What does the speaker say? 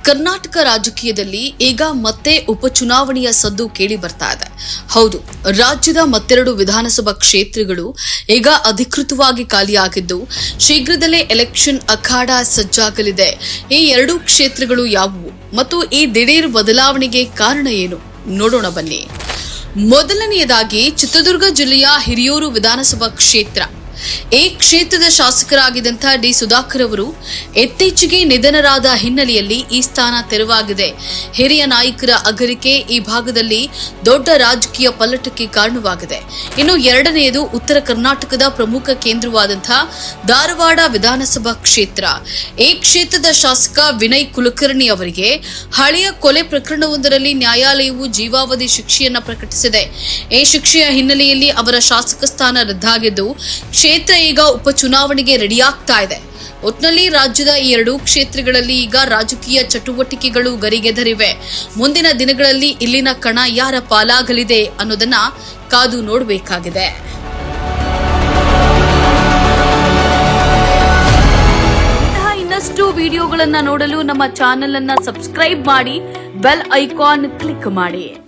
ಕರ್ನಾಟಕ ರಾಜಕೀಯದಲ್ಲಿ ಈಗ ಮತ್ತೆ ಉಪಚುನಾವಣೆಯ ಸದ್ದು ಕೇಳಿ ಬರ್ತಾ ಇದೆ. ಹೌದು, ರಾಜ್ಯದ ಮತ್ತೆರಡು ವಿಧಾನಸಭಾ ಕ್ಷೇತ್ರಗಳು ಈಗ ಅಧಿಕೃತವಾಗಿ ಖಾಲಿಯಾಗಿದ್ದು ಶೀಘ್ರದಲ್ಲೇ ಎಲೆಕ್ಷನ್ ಅಖಾಡ ಸಜ್ಜಾಗಲಿದೆ. ಈ ಎರಡೂ ಕ್ಷೇತ್ರಗಳು ಯಾವುವು ಮತ್ತು ಈ ದಿಢೀರ್ ಬದಲಾವಣೆಗೆ ಕಾರಣ ಏನು ನೋಡೋಣ ಬನ್ನಿ. ಮೊದಲನೆಯದಾಗಿ ಚಿತ್ರದುರ್ಗ ಜಿಲ್ಲೆಯ ಹಿರಿಯೂರು ವಿಧಾನಸಭಾ ಕ್ಷೇತ್ರ. ಈ ಕ್ಷೇತ್ರದ ಶಾಸಕರಾಗಿದ್ದಂಥ ಡಿ ಸುಧಾಕರ್ ಅವರು ಇತ್ತೀಚೆಗೆ ನಿಧನರಾದ ಹಿನ್ನೆಲೆಯಲ್ಲಿ ಈ ಸ್ಥಾನ ತೆರವಾಗಿದೆ. ಹಿರಿಯ ನಾಯಕರ ಅಗಲಿಕೆ ಈ ಭಾಗದಲ್ಲಿ ದೊಡ್ಡ ರಾಜಕೀಯ ಪಲ್ಲಟಕ್ಕೆ ಕಾರಣವಾಗಿದೆ. ಇನ್ನು ಎರಡನೆಯದು ಉತ್ತರ ಕರ್ನಾಟಕದ ಪ್ರಮುಖ ಕೇಂದ್ರವಾದಂತಹ ಧಾರವಾಡ ವಿಧಾನಸಭಾ ಕ್ಷೇತ್ರ. ಈ ಕ್ಷೇತ್ರದ ಶಾಸಕ ವಿನಯ್ ಕುಲಕರ್ಣಿ ಅವರಿಗೆ ಹಳೆಯ ಕೊಲೆ ಪ್ರಕರಣವೊಂದರಲ್ಲಿ ನ್ಯಾಯಾಲಯವು ಜೀವಾವಧಿ ಶಿಕ್ಷೆಯನ್ನ ಪ್ರಕಟಿಸಿದೆ. ಈ ಶಿಕ್ಷೆಯ ಹಿನ್ನೆಲೆಯಲ್ಲಿ ಅವರ ಶಾಸಕ ಸ್ಥಾನ ರದ್ದಾಗಿದ್ದು ಕ್ಷೇತ್ರ ಈಗ ಉಪಚುನಾವಣೆಗೆ ರೆಡಿಯಾಗ್ತಾ ಇದೆ. ಒಟ್ನಲ್ಲಿ ರಾಜ್ಯದ ಈ ಎರಡೂ ಕ್ಷೇತ್ರಗಳಲ್ಲಿ ಈಗ ರಾಜಕೀಯ ಚಟುವಟಿಕೆಗಳು ಗರಿಗೆದರಿವೆ. ಮುಂದಿನ ದಿನಗಳಲ್ಲಿ ಇಲ್ಲಿನ ಕಣ ಯಾರ ಪಾಲಾಗಲಿದೆ ಅನ್ನೋದನ್ನ ಕಾದು ನೋಡಬೇಕಾಗಿದೆ. ಇನ್ನಷ್ಟು ವಿಡಿಯೋಗಳನ್ನ ನೋಡಲು ನಮ್ಮ ಚಾನೆಲ್ ಅನ್ನ ಸಬ್ಸ್ಕ್ರೈಬ್ ಮಾಡಿ, ಬೆಲ್ ಐಕಾನ್ ಕ್ಲಿಕ್ ಮಾಡಿ.